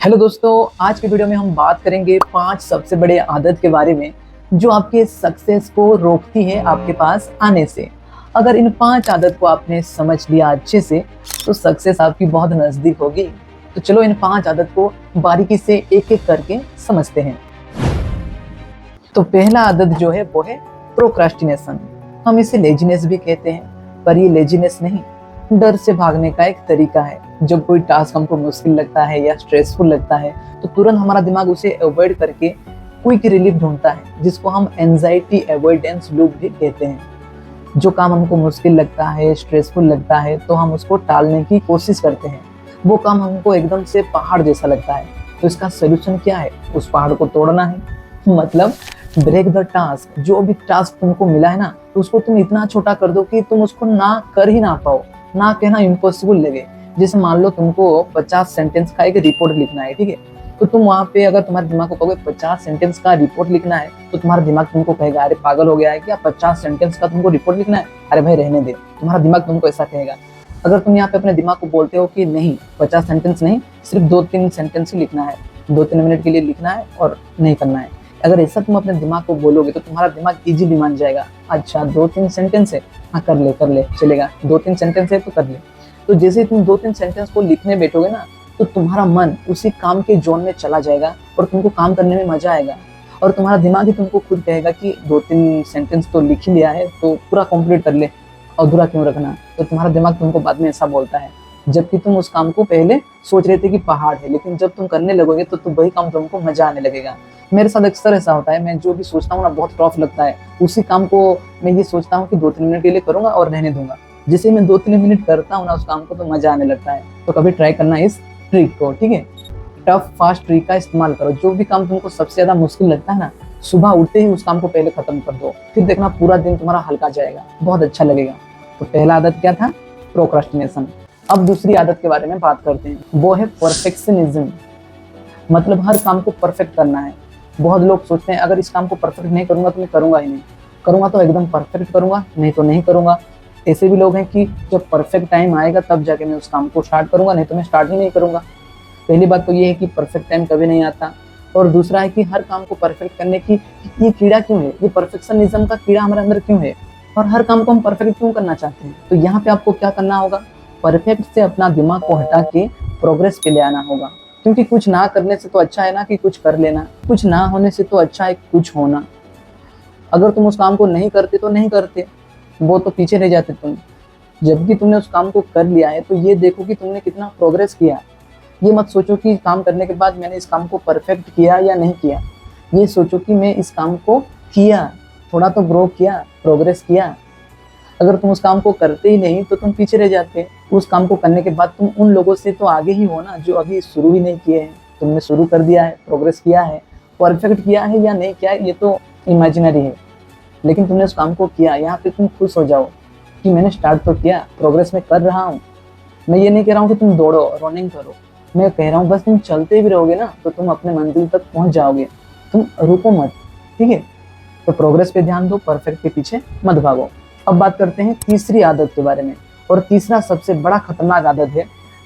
Hello दोस्तों, आज की वीडियो में हम बात करेंगे 5 सबसे बड़े आदत के बारे में जो आपके सक्सेस को रोकती है आपके पास आने से। अगर इन 5 आदत को आपने समझ लिया अच्छे से तो सक्सेस आपकी बहुत नजदीक होगी। तो चलो इन 5 आदत को बारीकी से एक एक करके समझते हैं। तो पहला आदत जो है वो है प्रोक्रास्टिनेशन। हम इसे लेजीनेस भी कहते हैं, पर ये लेजीनेस नहीं, डर से भागने का एक तरीका है। जब कोई टास्क हमको मुश्किल लगता है या स्ट्रेसफुल लगता है तो तुरंत हमारा दिमाग उसे अवॉइड करके क्विक रिलीफ ढूंढता है, जिसको हम एंजाइटी अवॉइडेंस लूप भी कहते हैं। जो काम हमको मुश्किल लगता है, स्ट्रेसफुल लगता है, तो हम उसको टालने की कोशिश करते हैं। वो काम हमको एकदम से पहाड़ जैसा लगता है, तो इसका सोल्यूशन क्या है? उस पहाड़ को तोड़ना है। मतलब ब्रेक द टास्क। जो भी टास्क तुमको मिला है ना, तो उसको तुम इतना छोटा कर दो कि तुम उसको ना कर ही ना पाओ, ना कहना इम्पॉसिबल लगे। जैसे मान लो तुमको 50 सेंटेंस का एक रिपोर्ट लिखना है, ठीक है? तो तुम वहाँ पे अगर तुम्हारे दिमाग को कहोगे 50 सेंटेंस का रिपोर्ट लिखना है, तो तुम्हारा दिमाग तुमको कहेगा अरे पागल हो गया है क्या, 50 सेंटेंस का तुमको रिपोर्ट लिखना है, अरे भाई रहने दे। तुम्हारा दिमाग तुमको ऐसा कहेगा। अगर तुम यहाँ पे अपने दिमाग को बोलते हो कि नहीं 50 सेंटेंस नहीं, सिर्फ 2-3 सेंटेंस ही लिखना है, 2-3 मिनट के लिए लिखना है और नहीं करना है, अगर ऐसा तुम अपने दिमाग को बोलोगे तो तुम्हारा दिमाग इजीली मान जाएगा। अच्छा 2-3 सेंटेंस है, हाँ कर ले चलेगा, 2-3 सेंटेंस है तो कर ले। तो जैसे ही तुम 2-3 सेंटेंस को लिखने बैठोगे ना, तो तुम्हारा मन उसी काम के जोन में चला जाएगा और तुमको काम करने में मजा आएगा। और तुम्हारा दिमाग ही तुमको खुद कहेगा कि 2-3 सेंटेंस तो लिख ही लिया है तो पूरा कंप्लीट कर ले, अधूरा क्यों रखना। तो तुम्हारा दिमाग तुमको बाद में ऐसा बोलता है, जबकि तुम उस काम को पहले सोच रहे थे कि पहाड़ है, लेकिन जब तुम करने लगोगे तो वही काम तुमको मजा आने लगेगा। मेरे साथ अक्सर ऐसा होता है, मैं जो भी सोचता हूँ ना बहुत टफ लगता है, उसी काम को मैं ये सोचता हूँ कि 2-3 मिनट के लिए करूंगा और रहने दूंगा। जैसे मैं 2-3 मिनट करता हूँ ना उस काम को, तो मजा आने लगता है। तो कभी ट्राई करना इस ट्रिक को, ठीक है? टफ फास्ट ट्रिक का इस्तेमाल करो। जो भी काम तुमको सबसे ज्यादा मुश्किल लगता है ना, सुबह उठते ही उस काम को पहले खत्म कर दो, फिर देखना पूरा दिन तुम्हारा हल्का जाएगा, बहुत अच्छा लगेगा। तो पहला आदत क्या था? प्रोक्रास्टिनेशन। अब दूसरी आदत के बारे में बात करते हैं, वो है परफेक्शनिज्म। मतलब हर काम को परफेक्ट करना है। बहुत लोग सोचते हैं अगर इस काम को परफेक्ट नहीं करूंगा तो मैं करूंगा ही नहीं, करूंगा तो एकदम परफेक्ट करूंगा, नहीं तो नहीं करूंगा। ऐसे भी लोग हैं कि जब परफेक्ट टाइम आएगा तब जाके मैं उस काम को स्टार्ट करूंगा, नहीं तो मैं स्टार्ट ही नहीं करूंगा। पहली बात तो ये है कि परफेक्ट टाइम कभी नहीं आता, और दूसरा है कि हर काम को परफेक्ट करने की ये कीड़ा क्यों है, ये परफेक्शनिज्म का कीड़ा हमारे अंदर क्यों है, और हर काम को हम परफेक्ट क्यों करना चाहते हैं। तो यहाँ पे आपको क्या करना होगा? परफेक्ट से अपना दिमाग को हटा के प्रोग्रेस पे ले आना होगा। क्योंकि कुछ ना करने से तो अच्छा है ना कि कुछ कर लेना, कुछ ना होने से तो अच्छा है कुछ होना। अगर तुम उस काम को नहीं करते तो नहीं करते, वो तो पीछे रह जाते तुम। जबकि तुमने उस काम को कर लिया है तो ये देखो कि तुमने कितना प्रोग्रेस किया। ये मत सोचो कि काम करने के बाद मैंने इस काम को परफेक्ट किया या नहीं किया, ये सोचो कि मैं इस काम को किया, थोड़ा तो ग्रो किया, प्रोग्रेस किया। अगर तुम उस काम को करते ही नहीं तो तुम पीछे रह जाते। उस काम को करने के बाद तुम उन लोगों से तो आगे ही हो ना जो अभी शुरू ही नहीं किए हैं। तुमने शुरू कर दिया है, प्रोग्रेस किया है, परफेक्ट किया है या नहीं किया है ये तो इमेजिनरी है, लेकिन तुमने उस काम को किया। यहाँ पे तुम खुश हो जाओ कि मैंने स्टार्ट तो किया, प्रोग्रेस में कर रहा हूँ। मैं ये नहीं कह रहा हूँ कि तुम दौड़ो, रनिंग करो, मैं कह रहा हूँ बस तुम चलते भी रहोगे ना तो तुम अपने मंजिल तक पहुंच जाओगे। तुम रुको मत, ठीक है? तो प्रोग्रेस पे ध्यान दो, परफेक्ट के पीछे मत भागो। अब बात करते हैं तीसरी आदत के बारे में, और तीसरा सबसे बड़ा खतरनाक आदत है,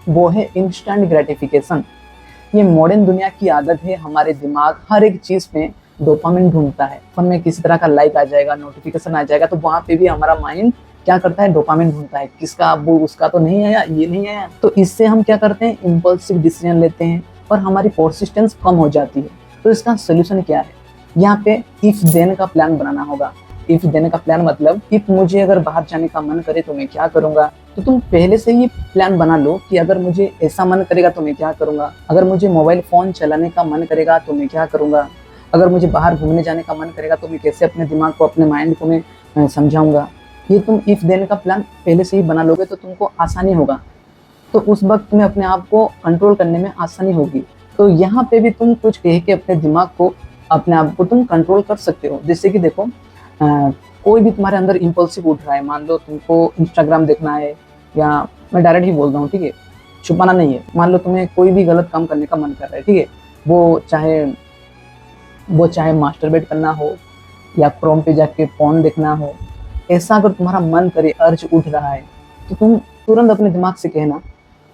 वो है इंस्टेंट ग्रेटिफिकेशन। ये मॉडर्न दुनिया की आदत है। हमारे दिमाग हर एक चीज में डोपामिन ढूंढता है। फोन में किसी तरह का लाइक आ जाएगा, नोटिफिकेशन आ जाएगा, तो वहां पे भी हमारा माइंड क्या करता है? डोपामिन ढूंढता है। किसका, वो उसका तो नहीं आया, ये नहीं आया। तो इससे हम क्या करते हैं? इम्पल्सिव डिसीजन लेते हैं और हमारी परसिस्टेंस कम हो जाती है। तो इसका सोल्यूशन क्या है? यहाँ पे इफ देन का प्लान बनाना होगा। इफ देने का प्लान मतलब इफ मुझे अगर बाहर जाने का मन करे तो मैं क्या करूंगा। तो तुम पहले से ही प्लान बना लो कि अगर मुझे ऐसा मन करेगा तो मैं क्या करूंगा, अगर मुझे मोबाइल फोन चलाने का मन करेगा तो मैं क्या करूंगा, अगर मुझे बाहर घूमने जाने का मन करेगा तो मैं कैसे अपने दिमाग को, अपने माइंड को मैं समझाऊंगा। ये तुम इफ देने का प्लान पहले से ही बना लोगे तो तुमको आसानी होगा। तो उस वक्त तुम्हें अपने आप को कंट्रोल करने में आसानी होगी। तो यहाँ पे भी तुम कुछ कह के अपने दिमाग को, अपने आप को तुम कंट्रोल कर सकते हो। जैसे कि देखो, कोई भी तुम्हारे अंदर इम्पल्सिव उठ रहा है, मान लो तुमको इंस्टाग्राम देखना है, या मैं डायरेक्ट ही बोल रहा हूँ, ठीक है, छुपाना नहीं है। मान लो तुम्हें कोई भी गलत काम करने का मन कर रहा है, ठीक है, वो चाहे मास्टरबेट करना हो या क्रोम पे जाके फोन देखना हो, ऐसा अगर तुम्हारा मन करे, अर्ज उठ रहा है, तो तुम तुरंत अपने दिमाग से कहना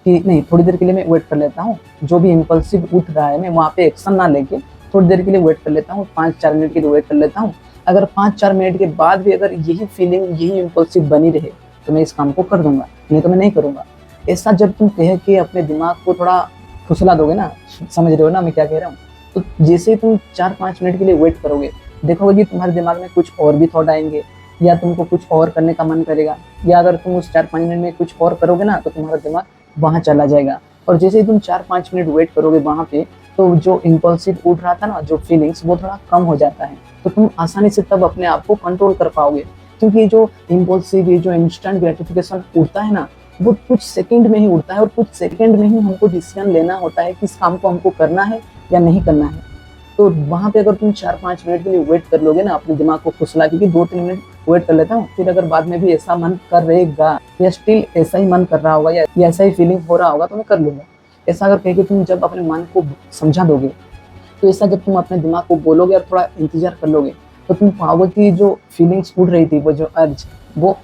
कि नहीं, थोड़ी देर के लिए मैं वेट कर लेता हूँ, जो भी इम्पल्सिव उठ रहा है मैं वहाँ पे एक्शन ना लेके थोड़ी देर के लिए वेट कर लेता हूँ, 5-4 मिनट के लिए वेट कर लेता हूँ। अगर 5-4 मिनट के बाद भी अगर यही फीलिंग, यही इम्पल्सिव बनी रहे तो मैं इस काम को कर दूंगा, नहीं तो मैं नहीं करूंगा। ऐसा जब तुम कह के अपने दिमाग को थोड़ा फुसला दोगे ना, समझ रहे हो ना मैं क्या कह रहा हूँ, तो जैसे ही तुम 4-5 मिनट के लिए वेट करोगे, देखोगे कि तुम्हारे दिमाग में कुछ और भी थॉट आएंगे, या तुमको कुछ और करने का मन करेगा, या अगर तुम उस 4-5 मिनट में कुछ और करोगे ना तो तुम्हारा दिमाग वहाँ चला जाएगा। और जैसे ही तुम 4-5 मिनट वेट करोगे वहाँ पे, तो जो इम्पल्सिव उठ रहा था ना, जो फीलिंग्स, वो थोड़ा कम हो जाता है। तो तुम आसानी से तब अपने आप को कंट्रोल कर पाओगे, क्योंकि ये जो इम्पल्सिव, ये जो इंस्टेंट ग्रेटिफिकेशन उठता है ना, वो कुछ सेकंड में ही उठता है, और कुछ सेकंड में ही हमको डिसीजन लेना होता है कि इस काम को हमको करना है या नहीं करना है। तो वहाँ पे अगर तुम 4-5 मिनट के लिए वेट कर लोगे ना, अपने दिमाग को फुसला के 2-3 मिनट वेट कर लेता हूँ, फिर अगर बाद में भी ऐसा मन कर रहेगा, या स्टिल ऐसा ही मन कर रहा होगा, या ऐसा ही फीलिंग हो रहा होगा, तो मैं कर लूंगा। ऐसा अगर कह के तुम जब अपने मन को समझा दोगे, तो ऐसा जब तुम अपने दिमाग को बोलोगे और थोड़ा इंतजार कर लोगे, तो तुम पाओगे कि जो फीलिंग्स उड़ रही थी, वो जो अर्ज, वो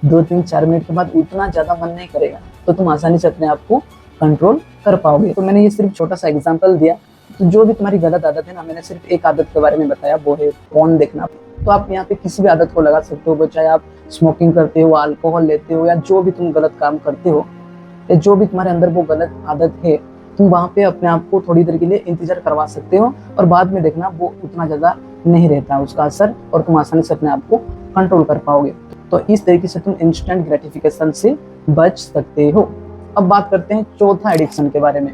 2-3-4 मिनट के बाद उतना ज़्यादा मन नहीं करेगा। तो तुम आसानी से अपने आप को कंट्रोल कर पाओगे। तो मैंने ये सिर्फ छोटा सा एग्जांपल दिया। तो जो भी तुम्हारी गलत आदत है ना, मैंने सिर्फ एक आदत के बारे में बताया, वो है फोन देखना। तो आप यहाँ पे किसी भी आदत को लगा सकते हो, वो चाहे आप स्मोकिंग करते हो, अल्कोहल लेते हो, या जो भी तुम गलत काम करते हो, या जो भी तुम्हारे अंदर वो गलत आदत है, तुम वहाँ पे अपने आप को थोड़ी देर के लिए इंतजार करवा सकते हो, और बाद में देखना वो उतना ज़्यादा नहीं रहता उसका असर, और तुम आसानी से अपने आप को कंट्रोल कर पाओगे। तो इस तरीके से तुम इंस्टेंट ग्रेटिफिकेशन से बच सकते हो। अब बात करते हैं चौथा एडिक्शन के बारे में,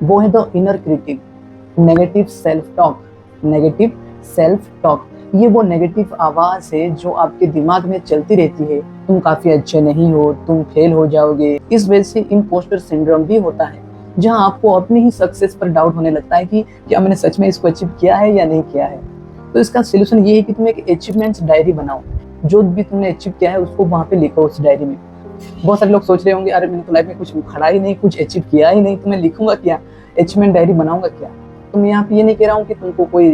वो है the inner critic, negative self talk. Negative self talk, ये वो नेगेटिव आवाज है जो आपके दिमाग में चलती रहती है। तुम काफी अच्छे नहीं हो, तुम फेल हो जाओगे। इस वजह से इम्पोस्टर सिंड्रोम भी होता है, जहां आपको अपनी ही सक्सेस पर डाउट होने लगता है कि क्या मैंने सच में इसको अचीव किया है या नहीं किया है। तो इसका सोल्यूशन ये है कि तुम एक अचीवमेंट्स डायरी बनाओ, जो भी तुमने अचीव किया है उसको वहाँ पे लिखो उस डायरी में। बहुत सारे लोग सोच रहे होंगे, अरे मैंने तो लाइफ में कुछ खड़ा ही नहीं, कुछ अचीव किया ही नहीं, तो मैं लिखूंगा क्या, अचीवमेंट डायरी बनाऊंगा क्या। तो मैं यहाँ पे ये नहीं कह रहा हूँ कि तुमको कोई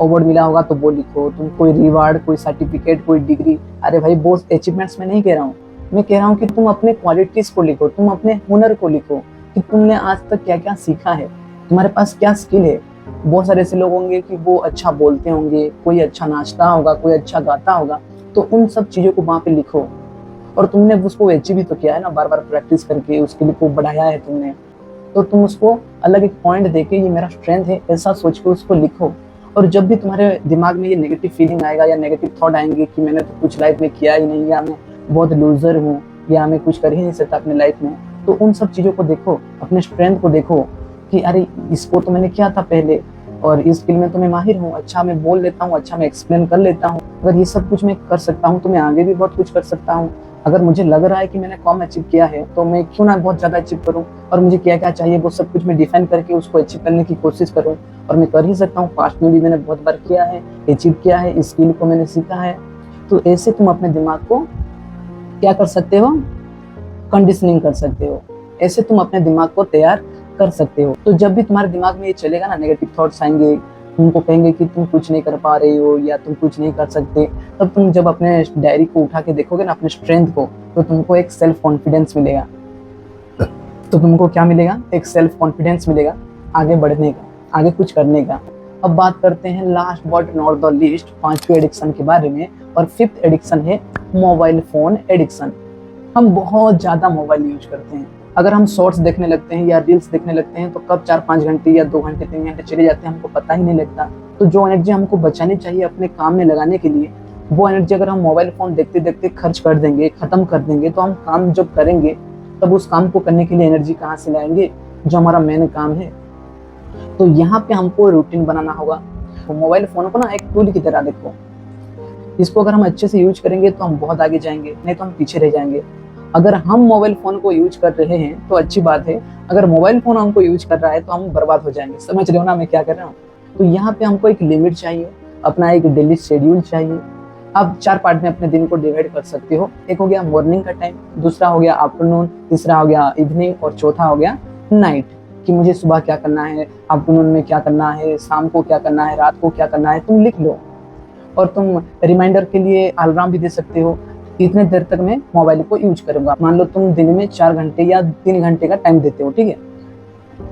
अवार्ड मिला होगा तो वो लिखो, तुम कोई रिवार्ड, कोई सर्टिफिकेट, कोई डिग्री, अरे भाई वो अचीवमेंट्स में नहीं कह रहा हूँ। मैं कह रहा हूँ कि तुम अपने क्वालिटीज को लिखो, तुम अपने हुनर को लिखो, कि तुमने आज तक क्या क्या सीखा है, तुम्हारे पास क्या स्किल है। बहुत सारे ऐसे लोग होंगे कि वो अच्छा बोलते होंगे, कोई अच्छा नाचता होगा, कोई अच्छा गाता होगा, तो उन सब चीज़ों को वहाँ पे लिखो। और तुमने उसको अचीव भी तो किया है ना, बार बार प्रैक्टिस करके उसके लिए को बढ़ाया है तुमने, तो तुम उसको अलग एक पॉइंट देके ये मेरा स्ट्रेंथ है ऐसा सोच के उसको लिखो। और जब भी तुम्हारे दिमाग में ये नेगेटिव फीलिंग आएगा या नेगेटिव थॉट आएंगे कि मैंने तो कुछ लाइफ में किया ही नहीं, या मैं बहुत लूजर हूँ, या मैं कुछ कर ही नहीं सकता अपने लाइफ में, तो उन सब चीज़ों को देखो, अपने स्ट्रेंथ को देखो कि अरे इसको तो मैंने किया था पहले, और इस स्किल में तो मैं माहिर हूँ, अच्छा मैं बोल लेता हूँ, अच्छा मैं एक्सप्लेन कर लेता हूँ। अगर ये सब कुछ मैं कर सकता हूँ तो मैं आगे भी बहुत कुछ कर सकता हूँ। अगर मुझे लग रहा है कि मैंने कम अचीव किया है तो मैं क्यों ना बहुत ज़्यादा अचीव करूँ, और मुझे क्या क्या चाहिए वो सब कुछ मैं डिफाइन करके उसको अचीव करने की कोशिश करूँ। और मैं कर ही सकता हूँ, पास्ट में भी मैंने बहुत बार किया है, अचीव किया है, इस स्किल को मैंने सीखा है। तो ऐसे तुम अपने दिमाग को क्या कर सकते हो, कंडीशनिंग कर सकते हो, ऐसे तुम अपने दिमाग को तैयार कर सकते हो। तो जब भी तुम्हारे दिमाग में ये चलेगा ना, नेगेटिव थॉट्स आएंगे, तुमको कहेंगे कि तुम कुछ नहीं कर पा रहे हो या तुम कुछ नहीं कर सकते, तब तुम जब अपने डायरी को उठा के देखोगे ना, अपने स्ट्रेंथ को, तो तुमको एक सेल्फ कॉन्फिडेंस मिलेगा। तो तुमको क्या मिलेगा, एक सेल्फ कॉन्फिडेंस मिलेगा आगे बढ़ने का, आगे कुछ करने का। अब बात करते हैं last but not the least 5वें एडिक्शन के बारे में, और 5th एडिक्शन है मोबाइल फोन एडिक्शन। हम बहुत ज़्यादा मोबाइल यूज करते हैं। अगर हम शॉर्ट्स देखने लगते हैं या रील्स देखने लगते हैं तो कब 4-5 घंटे या 2 घंटे 3 घंटे चले जाते हैं हमको पता ही नहीं लगता। तो जो एनर्जी हमको बचानी चाहिए अपने काम में लगाने के लिए, वो एनर्जी अगर हम मोबाइल फ़ोन देखते देखते खर्च कर देंगे, ख़त्म कर देंगे, तो हम काम जब करेंगे तब उस काम को करने के लिए एनर्जी कहाँ से लाएंगे, जो हमारा मेन काम है। तो यहाँ पे हमको रूटीन बनाना होगा। तो मोबाइल फ़ोन को ना एक टूल की तरह देखो, इसको अगर हम अच्छे से यूज करेंगे तो हम बहुत आगे जाएंगे, नहीं तो हम पीछे रह जाएंगे। अगर हम मोबाइल फ़ोन को यूज कर रहे हैं तो अच्छी बात है, अगर मोबाइल फ़ोन हमको यूज कर रहा है तो हम बर्बाद हो जाएंगे। समझ रहे हो ना मैं क्या कर रहा हूँ। तो यहाँ पे हमको एक लिमिट चाहिए, अपना एक डेली शेड्यूल चाहिए। आप 4 पार्ट में अपने दिन को डिवाइड कर सकते हो। एक हो गया मॉर्निंग का टाइम, दूसरा हो गया आफ्टरनून, तीसरा हो गया इवनिंग, और चौथा हो गया नाइट, कि मुझे सुबह क्या करना है, आफ्टरनून में क्या करना है, शाम को क्या करना है, रात को क्या करना है, तुम लिख लो। और तुम रिमाइंडर के लिए अलार्म भी दे सकते हो इतने देर तक मैं मोबाइल को यूज करूंगा। मान लो तुम दिन में 4 घंटे या 3 घंटे का टाइम देते हो, ठीक है,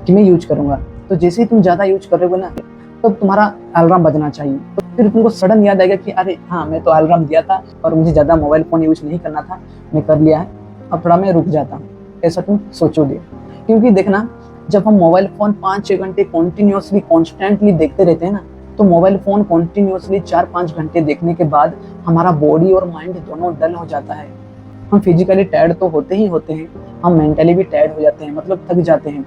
कि मैं यूज करूंगा। तो जैसे ही तुम ज्यादा यूज कर रहे हो ना, तो तुम्हारा अलार्म बजना चाहिए। तो फिर तुमको सडन याद आएगा कि अरे हाँ, मैं तो अलार्म दिया था और मुझे ज्यादा मोबाइल फोन यूज नहीं करना था, मैं कर लिया है, अब थोड़ा मैं रुक जाता हूँ, ऐसा तुम सोचोगे। क्योंकि देखना, जब हम मोबाइल फोन 5-6 घंटे कॉन्टिन्यूसली कॉन्स्टेंटली देखते रहते हैं ना, तो मोबाइल फोन कॉन्टिन्यूसली 4-5 घंटे देखने के बाद हमारा बॉडी और माइंड दोनों डल हो जाता है। हम फिजिकली टायर्ड तो होते ही होते हैं, हम मेंटली भी टायर्ड हो जाते हैं, मतलब थक जाते हैं,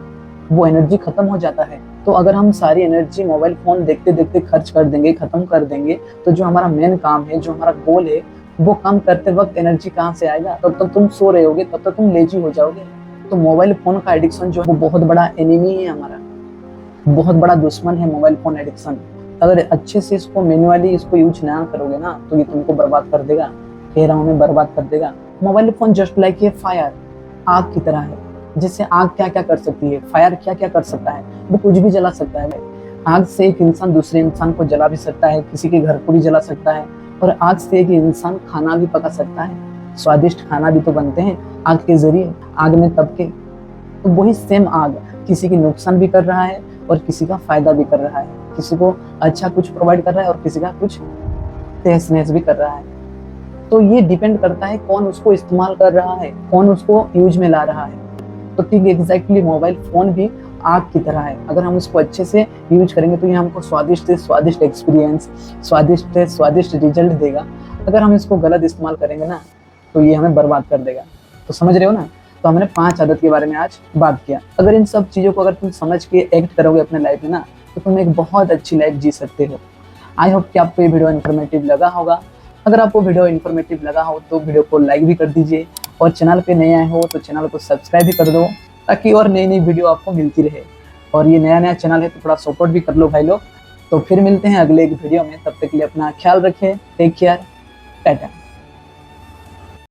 वो एनर्जी खत्म हो जाता है। तो अगर हम सारी एनर्जी मोबाइल फोन देखते देखते खर्च कर देंगे, खत्म कर देंगे, तो जो हमारा मेन काम है, जो हमारा गोल है, वो काम करते वक्त एनर्जी कहाँ से आएगा? तब तक तुम सो रहे होगे, तब तक तुम लेजी हो जाओगे। तो मोबाइल फोन का एडिक्शन जो है वो बहुत बड़ा एनिमी है हमारा, बहुत बड़ा दुश्मन है मोबाइल फोन एडिक्शन। अगर अच्छे से इसको मैन्युअली इसको यूज ना करोगे ना, तो ये तुमको बर्बाद कर देगा, कह रहा हूँ मैं, बर्बाद कर देगा। Mobile phone just like a fire, आग की तरह है। जैसे आग क्या क्या कर सकती है, फायर क्या क्या कर सकता है, वो कुछ भी जला सकता है। आग से एक इंसान दूसरे इंसान को जला भी सकता है, किसी के घर को भी जला सकता है, और आग से एक इंसान खाना भी पका सकता है। स्वादिष्ट खाना भी तो बनते हैं आग के जरिए, आग में तप के। तो वही सेम आग किसी की नुकसान भी कर रहा है और किसी का फायदा भी कर रहा है, किसी को अच्छा कुछ प्रोवाइड कर रहा है और किसी का कुछ तहस नहस भी कर रहा है। तो ये डिपेंड करता है कौन उसको इस्तेमाल कर रहा है, कौन उसको यूज में ला रहा है। तो ठीक एग्जैक्टली मोबाइल फोन भी आग की तरह है। अगर हम इसको अच्छे से यूज करेंगे तो ये हमको स्वादिष्ट से स्वादिष्ट एक्सपीरियंस, स्वादिष्ट से स्वादिष्ट रिजल्ट देगा। अगर हम इसको गलत इस्तेमाल करेंगे ना, तो ये हमें बर्बाद कर देगा। तो समझ रहे हो ना? तो हमने 5 आदत के बारे में आज बात किया। अगर इन सब चीज़ों को अगर तुम समझ के एक्ट करोगे अपने लाइफ में ना, तो तुम एक बहुत अच्छी लाइफ जी सकते हो। आई होप कि आपको ये वीडियो इन्फॉर्मेटिव लगा होगा। अगर आपको वीडियो इन्फॉर्मेटिव लगा हो तो वीडियो को लाइक भी कर दीजिए, और चैनल पे नए आए हो तो चैनल को सब्सक्राइब भी कर दो, ताकि और नई नई वीडियो आपको मिलती रहे। और ये नया चैनल है तो थोड़ा सपोर्ट भी कर लो भाई लोग। तो फिर मिलते हैं अगले एक वीडियो में, तब तक के लिए अपना ख्याल रखें, टेक केयर, टाटा।